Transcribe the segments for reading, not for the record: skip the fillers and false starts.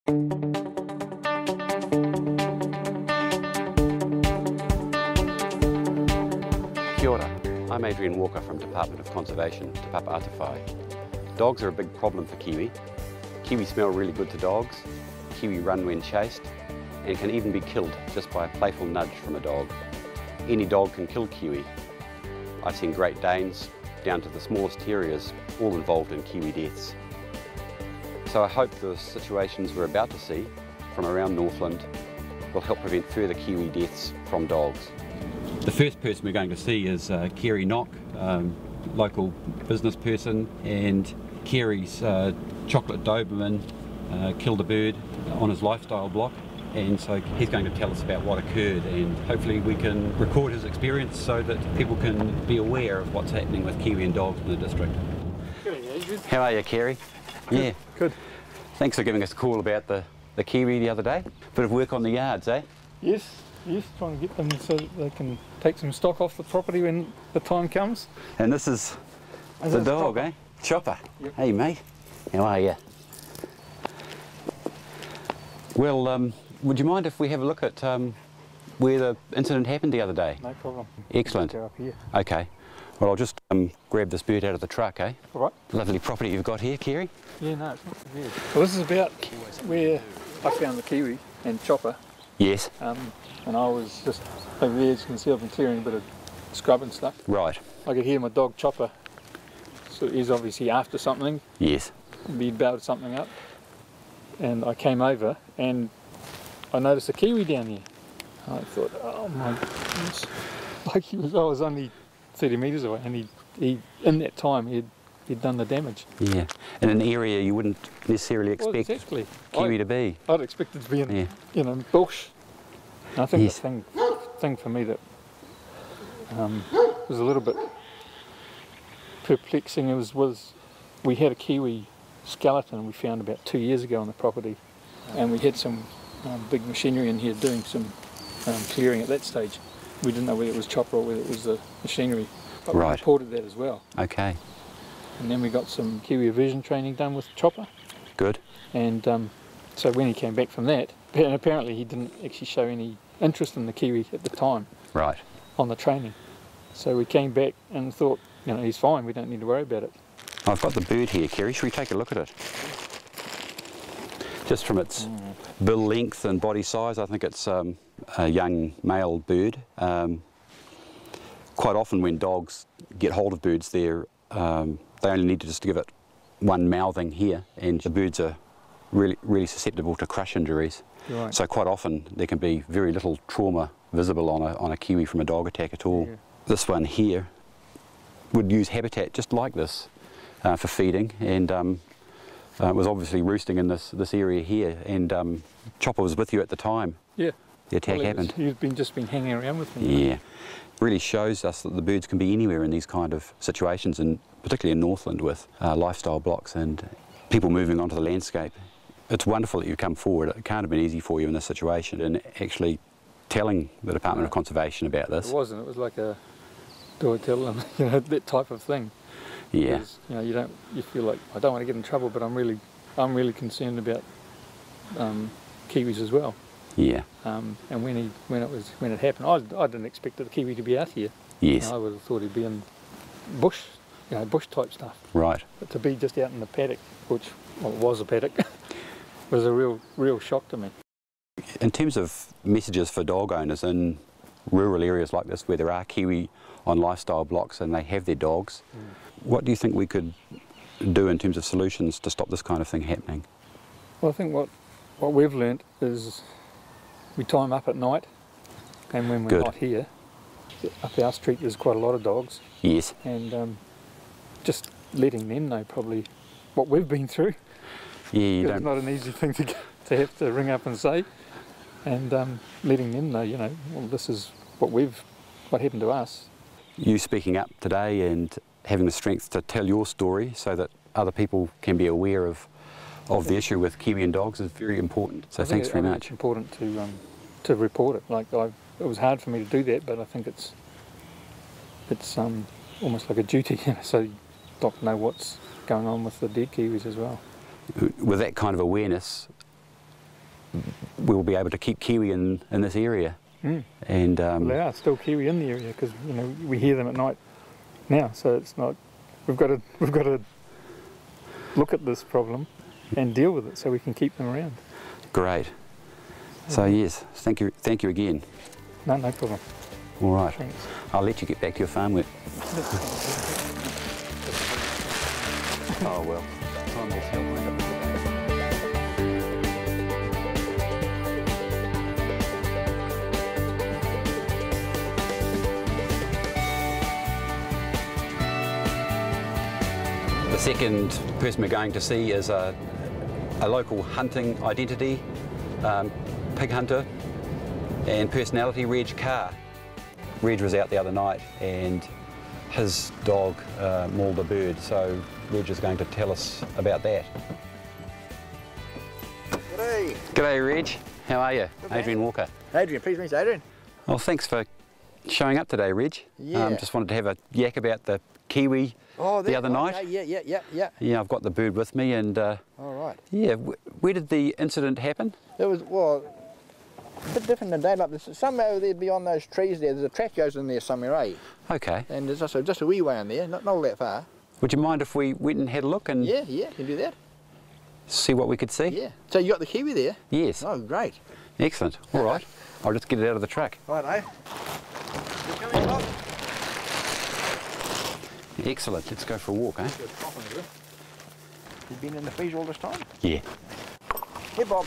Kia ora. I'm Adrian Walker from Department of Conservation, Te Papa Atawhai. Dogs are a big problem for kiwi. Kiwi smell really good to dogs, kiwi run when chased, and can even be killed just by a playful nudge from a dog. Any dog can kill kiwi. I've seen Great Danes down to the smallest terriers, all involved in kiwi deaths. So I hope the situations we're about to see from around Northland will help prevent further kiwi deaths from dogs. The first person we're going to see is Cary local business person, and Cary's chocolate Doberman killed a bird on his lifestyle block, and so he's going to tell us about what occurred, and hopefully we can record his experience so that people can be aware of what's happening with kiwi and dogs in the district. Good, Adrian. How are you, Cary? Good. Yeah. Good. Thanks for giving us a call about the kiwi the other day. Bit of work on the yards, eh? Yes, trying to get them so that they can take some stock off the property when the time comes. And this is the dog, eh? Chopper. Yep. Hey, mate. How are you? Well, would you mind if we have a look at where the incident happened the other day? No problem. Excellent. Go up here. Okay. Well, I'll just grab this bird out of the truck, eh? All right. Lovely property you've got here, Cary. Yeah, no, it's not so bad. Well, this is about where I found the kiwi and Chopper. Yes. And I was just over there, as you can see, I've been clearing a bit of scrub and stuff. Right. I could hear my dog Chopper. So he's obviously after something. Yes. He bowed something up. And I came over and I noticed a kiwi down here. I thought, oh my goodness. Like I was only 30 metres away, and he in that time he'd done the damage. Yeah. In an area you wouldn't necessarily expect kiwi to be. I'd expect it to be in bush. And I think the thing for me that was a little bit perplexing was we had a kiwi skeleton we found about 2 years ago on the property, and we had some big machinery in here doing some clearing at that stage. We didn't know whether it was Chopper or whether it was the machinery, but we reported that as well. Okay. And then we got some kiwi aversion training done with Chopper. Good. And so when he came back from that, and apparently he didn't actually show any interest in the kiwi at the time. Right. On the training. So we came back and thought, he's fine, we don't need to worry about it. I've got the bird here, Cary. Should we take a look at it? Just from its bill length and body size, I think it's a young male bird. Quite often when dogs get hold of birds, they only need to just give it one mouthing here, and the birds are really susceptible to crush injuries. Right. So quite often there can be very little trauma visible on a kiwi from a dog attack at all. Yeah. This one here would use habitat just like this for feeding, and was obviously roosting in this area here, and Chopper was with you at the time. Yeah. The attack happened. He's just been hanging around with me. Yeah. Really shows us that the birds can be anywhere in these kind of situations, and particularly in Northland with lifestyle blocks and people moving onto the landscape. It's wonderful that you've come forward. It can't have been easy for you in this situation, and actually telling the Department of Conservation about this. It wasn't. It was like a do I tell them, that type of thing. Yeah. Because, you feel like I don't want to get in trouble, but I'm really concerned about kiwis as well. Yeah. And when it happened, I didn't expect the kiwi to be out here. Yes. I would have thought he'd be in bush, bush type stuff. Right. But to be just out in the paddock, which it was a paddock, was a real shock to me. In terms of messages for dog owners in rural areas like this where there are kiwi on lifestyle blocks and they have their dogs, what do you think we could do in terms of solutions to stop this kind of thing happening? Well, I think what we've learnt is we tie them up at night, and when we're not here, up our street there's quite a lot of dogs. Yes. And just letting them know probably what we've been through. Yeah, it's not an easy thing to have to ring up and say, and letting them know, well, this is what happened to us. You speaking up today and having the strength to tell your story so that other people can be aware of the issue with kiwi and dogs is very important. So thanks very much. It's important to report it. Like it was hard for me to do that, but I think it's almost like a duty, so you don't know what's going on with the dead kiwis as well. With that kind of awareness, we'll be able to keep kiwi in this area. And well, there are still kiwi in the area because we hear them at night now. So it's not. We've got to look at this problem and deal with it so we can keep them around. Great. So yes, thank you again. No problem. All right. Thanks. I'll let you get back to your farm work. Oh well. Time will tell. The second person we're going to see is a local hunting identity, pig hunter and personality, Reg Carr. Reg was out the other night and his dog mauled a bird, so Reg is going to tell us about that. G'day. G'day Reg, how are you? Adrian Walker. Adrian, please meet Adrian. Well, thanks for showing up today, Reg. Yeah. Just wanted to have a yak about the kiwi the other night. Okay, yeah. Yeah, I've got the bird with me and All right. yeah, where did the incident happen? It was, well, a bit different than daylight. There's somewhere over there beyond those trees there, there's a track goes in there somewhere, eh? Okay. And there's also just a wee way in there, not all that far. Would you mind if we went and had a look and Yeah, you can do that. see what we could see? Yeah. So you got the kiwi there? Yes. Oh, great. Excellent. All right. I'll just get it out of the truck. Right, eh? You coming along? Excellent. Let's go for a walk, eh? Good coughing, is it? You've been in the freeze all this time? Yeah. Hey, Bob.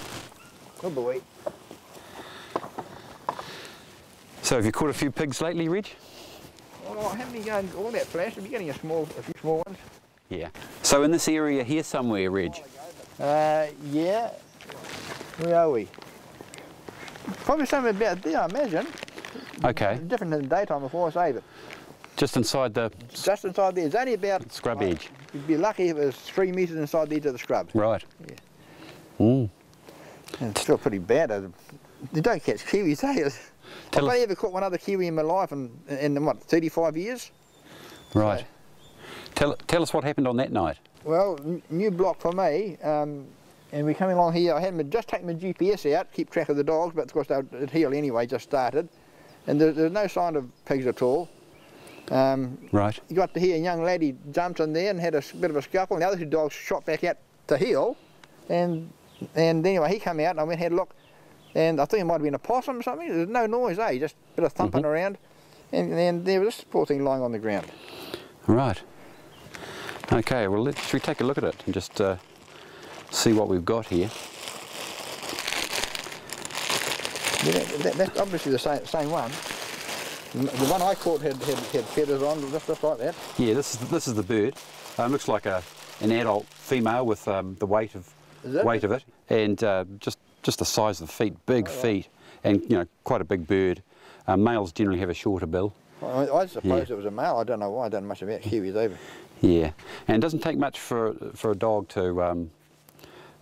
Good boy. So have you caught a few pigs lately, Reg? Oh, I haven't been going all that flash. I've been getting a few small ones. Yeah. So in this area here somewhere, Reg? Yeah. Where are we? Probably somewhere about there, I imagine. Okay. Different than the daytime before I save it. Just inside the Just inside there. It's only about... scrub edge. You'd be lucky if it was 3 metres inside the edge of the scrub. Right. Yeah. Mm. And it's still pretty bad. You don't catch kiwis, eh? I've only ever caught one other kiwi in my life in what, 35 years? Right. So, Tell us what happened on that night. well, new block for me. And we're coming along here. I had just taken my GPS out, keep track of the dogs, but of course they'd heal anyway, just started. And there's no sign of pigs at all. Right. You got to hear a young lady jumped in there and had a bit of a scuffle, and the other two dogs shot back out to heel. And anyway, he came out and I went and had a look, and I think it might have been a possum or something. There's no noise, eh? Just a bit of thumping around. And there was this poor thing lying on the ground. Right. Okay, well, should we take a look at it and just see what we've got here? Yeah, that's obviously the same one. The one I caught had feathers on, just like that. Yeah, this is the bird. Looks like an adult female with the weight of it, and just the size of the feet, big feet, and quite a big bird. Males generally have a shorter bill. I suppose it was a male. I don't know why. I don't know much about kiwis either. Yeah, and it doesn't take much for a dog to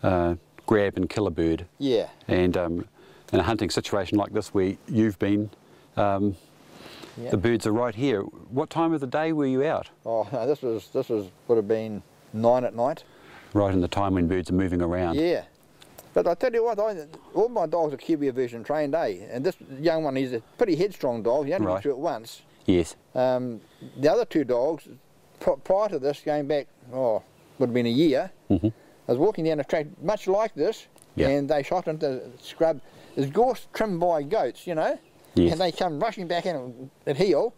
grab and kill a bird. Yeah. And in a hunting situation like this where you've been, the birds are right here. What time of the day were you out? Oh, no, this would have been 9 at night. Right in the time when birds are moving around. Yeah. But I tell you what, all my dogs are kiwi aversion trained, eh? And this young one, he's a pretty headstrong dog. He only been through it once. Yes. The other two dogs, prior to this, going back, would have been a year, I was walking down a track much like this, and they shot into the scrub. There's gorse trimmed by goats, Yes. And they come rushing back in at heel,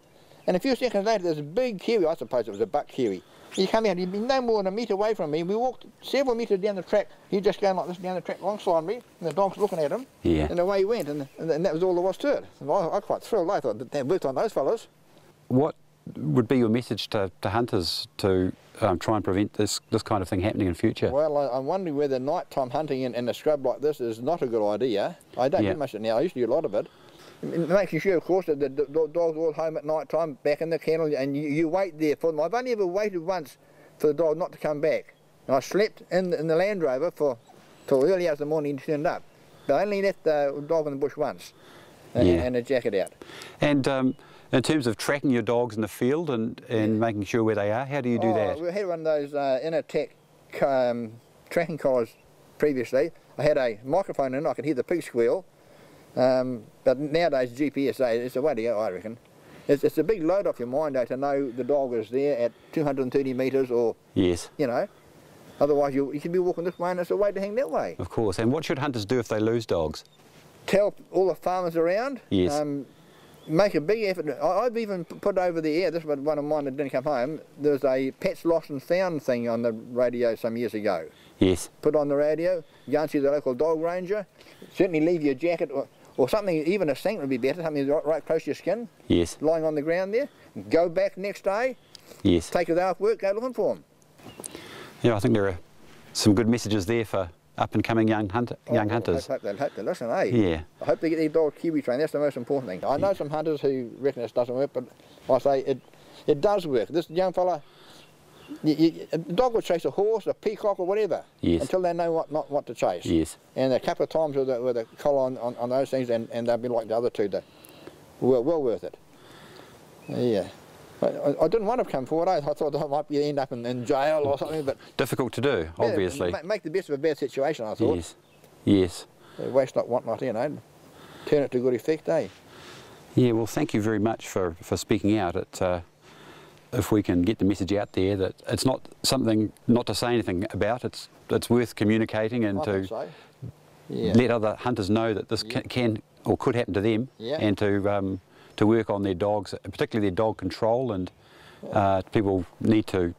and a few seconds later there's a big kiwi. I suppose it was a buck kiwi. He come out, he'd been no more than a metre away from me. We walked several metres down the track. He'd just going like this down the track alongside me, and the dog's looking at him. Yeah. And away he went, and that was all there was to it. And I was quite thrilled. I thought that worked on those fellas. What would be your message to hunters to try and prevent this kind of thing happening in future? Well, I'm wondering whether nighttime hunting in a scrub like this is not a good idea. I don't do much of it now. I used to do a lot of it. Making sure, of course, that the dogs are all home at night time, back in the kennel, and you wait there for them. I've only ever waited once for the dog not to come back. And I slept in the Land Rover till early hours of the morning. He turned up. But I only let the dog in the bush once, and a jacket out. And in terms of tracking your dogs in the field and making sure where they are, how do you do that? We had one of those in-attack tracking collars previously, I had a microphone in, I could hear the pig squeal, but nowadays GPS, it's the way to go, I reckon. It's a big load off your mind, though, to know the dog is there at 230 metres or, yes, you know, otherwise you could be walking this way and it's a way to hang that way. of course. And what should hunters do if they lose dogs? Tell all the farmers around. Yes. Make a big effort. I've even put over the air, this was one of mine that didn't come home, there was a pets lost and found thing on the radio some years ago. Yes. Put on the radio, go and see the local dog ranger, certainly leave your jacket or something, even a sink would be better, something right close to your skin. Yes. Lying on the ground there. Go back next day. Yes. Take a day off work, go looking for them. Yeah, I think there are some good messages there for up-and-coming young hunters. I hope they listen, eh? Yeah. I hope they get their dog Kiwi trained, that's the most important thing. I know some hunters who reckon this doesn't work, but I say it does work. This young fella, a dog will chase a horse, a peacock or whatever, yes, until they know what to chase. Yes. And a couple of times with a collar on those things, and they'll be like the other two, well worth it. Yeah. I didn't want to come forward, I thought I might end up in jail or something, but... Difficult to do, obviously. Make the best of a bad situation, I thought. Yes, yes. Waste not, want not, you know. Turn it to good effect, eh? Yeah, well, thank you very much for speaking out. If we can get the message out there that it's not something not to say anything about, it's worth communicating and to let other hunters know that this can or could happen to them, and to work on their dogs, particularly their dog control, and people need to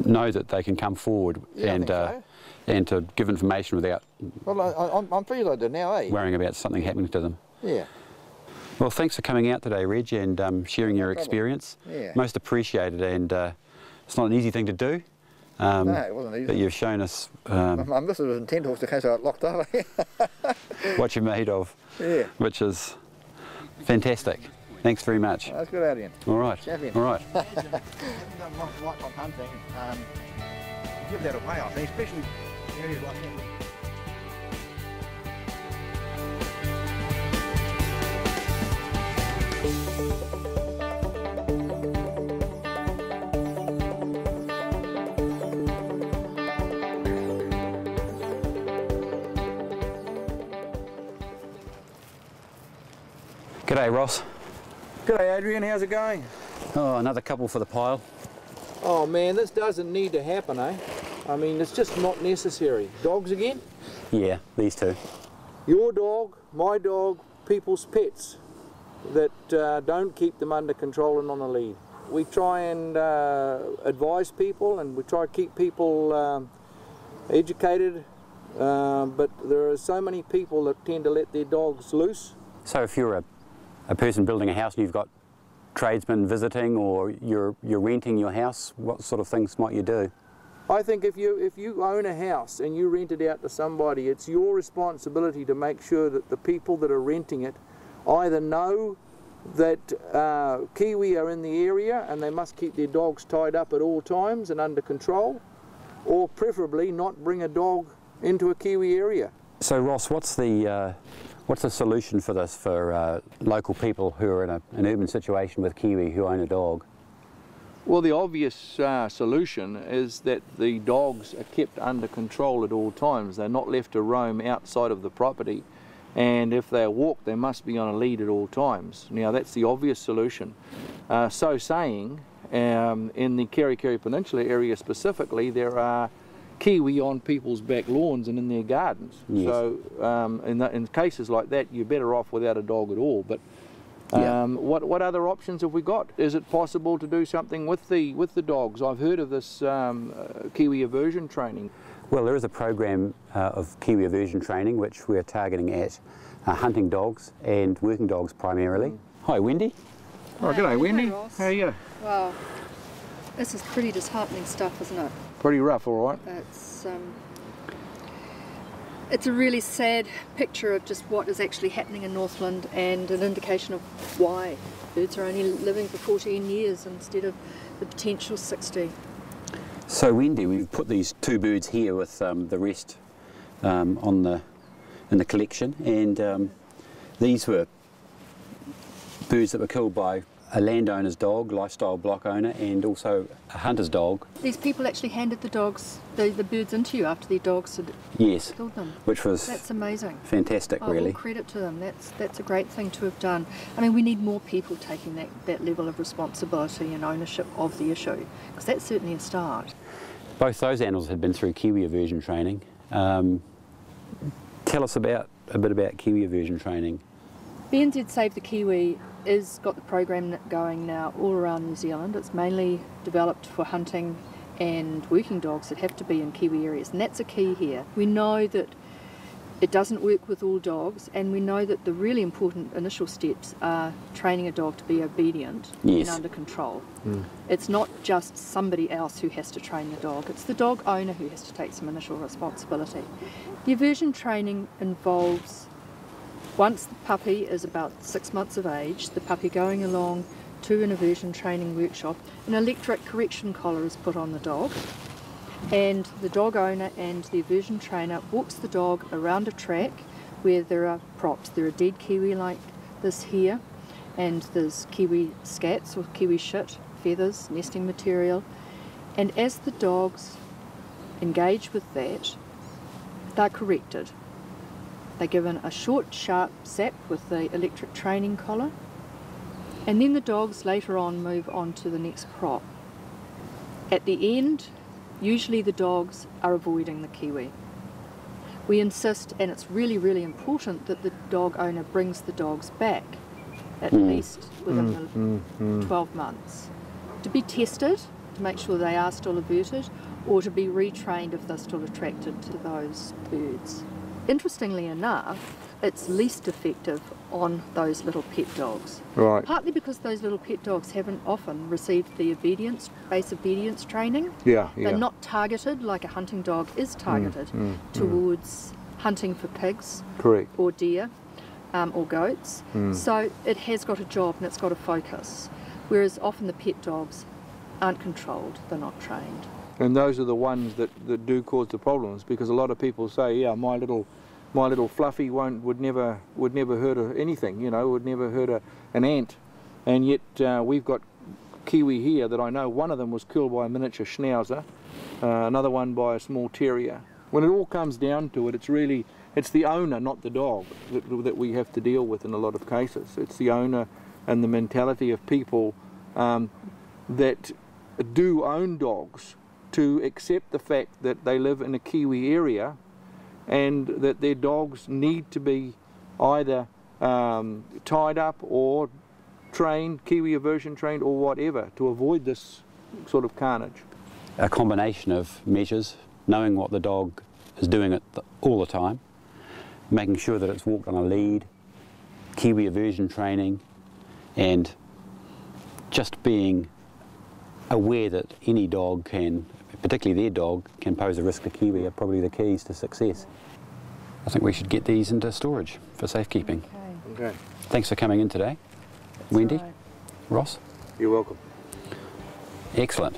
know that they can come forward and to give information without I'm pleased I do now, eh? worrying about something happening to them. Yeah. Well, thanks for coming out today, Reg, and sharing your experience. Yeah. Most appreciated, and it's not an easy thing to do. No, it wasn't easy. But you've shown us my missus was in tentacles in case I got locked up. what you're made of, which is fantastic. Thanks very much. That's good, Adrian. All right. Champion. All right. Lots of hunting. Give that away, I think, especially areas like that. G'day, Ross. G'day Adrian, how's it going? Oh, another couple for the pile. Oh man, this doesn't need to happen, eh? I mean, it's just not necessary. Dogs again? Yeah, these two. Your dog, my dog, people's pets that don't keep them under control and on a lead. We try and advise people, and we try to keep people educated, but there are so many people that tend to let their dogs loose. So if you're a person building a house and you've got tradesmen visiting, or you're renting your house, what sort of things might you do? I think if you own a house and you rent it out to somebody, it's your responsibility to make sure that the people that are renting it either know that Kiwi are in the area and they must keep their dogs tied up at all times and under control, or preferably not bring a dog into a Kiwi area. So Ross, what's the solution for this for local people who are in an urban situation with Kiwi who own a dog? Well, the obvious solution is that the dogs are kept under control at all times. They're not left to roam outside of the property, and if they walk, they must be on a lead at all times. Now, that's the obvious solution. So saying, in the Cary Peninsula area specifically, there are Kiwi on people's back lawns and in their gardens. Yes. So in cases like that, you're better off without a dog at all. But what other options have we got? Is it possible to do something with the dogs? I've heard of this Kiwi aversion training. Well, there is a program of Kiwi aversion training which we're targeting at hunting dogs and working dogs primarily. Hi, Wendy. Oh, g'day, Wendy. Ross. How are you? Wow, this is pretty disheartening stuff, isn't it? Pretty rough, all right. It's a really sad picture of just what is actually happening in Northland, and an indication of why birds are only living for 14 years instead of the potential 60. So Wendy, we've put these two birds here with the rest in the collection, and these were birds that were killed by a landowner's dog, lifestyle block owner, and also a hunter's dog. These people actually handed the dogs, the birds into you after their dogs had Yes, killed them. which was That's amazing. fantastic, really. All credit to them. That's a great thing to have done. I mean, we need more people taking that level of responsibility and ownership of the issue, because that's certainly a start. Both those animals had been through Kiwi aversion training. Tell us a bit about Kiwi aversion training. BNZ Save the Kiwi has got the program going now all around New Zealand. It's mainly developed for hunting and working dogs that have to be in Kiwi areas, and that's a key here. We know that it doesn't work with all dogs, and we know that the really important initial steps are training a dog to be obedient Yes. and under control. It's not just somebody else who has to train the dog, it's the dog owner who has to take some initial responsibility. The aversion training involves, once the puppy is about 6 months of age, the puppy going along to an aversion training workshop, an electric correction collar is put on the dog, and the dog owner and the aversion trainer walks the dog around a track where there are props. There are dead kiwi like this here, and there's kiwi scats or kiwi shit, feathers, nesting material, and as the dogs engage with that, they're corrected. They're given a short, sharp zap with the electric training collar, and then the dogs later on move on to the next prop. At the end, usually the dogs are avoiding the kiwi. We insist, and it's really, really important, that the dog owner brings the dogs back at least within the 12 months to be tested, to make sure they are still averted, or to be retrained if they're still attracted to those birds. Interestingly enough, it's least effective on those little pet dogs. Right. Partly because those little pet dogs haven't often received the base obedience training. Yeah, They're not targeted like a hunting dog is targeted towards hunting for pigs, correct, or deer, or goats. So it has got a job and it's got a focus, whereas often the pet dogs aren't controlled, they're not trained. And those are the ones that do cause the problems, because a lot of people say, yeah, my little fluffy would never hurt anything, you know, would never hurt an ant, and yet we've got kiwi here that I know one of them was killed by a miniature schnauzer, another one by a small terrier. When it all comes down to it, it's the owner, not the dog, that we have to deal with in a lot of cases. It's the owner and the mentality of people that do own dogs, to accept the fact that they live in a Kiwi area and that their dogs need to be either tied up or trained, Kiwi aversion trained or whatever, to avoid this sort of carnage. A combination of measures, knowing what the dog is doing all the time, making sure that it's walked on a lead, Kiwi aversion training, and just being aware that any dog can, particularly their dog, can pose a risk to kiwi are probably the keys to success. I think we should get these into storage for safekeeping. Okay. Thanks for coming in today, Wendy, Right. Ross. You're welcome. Excellent.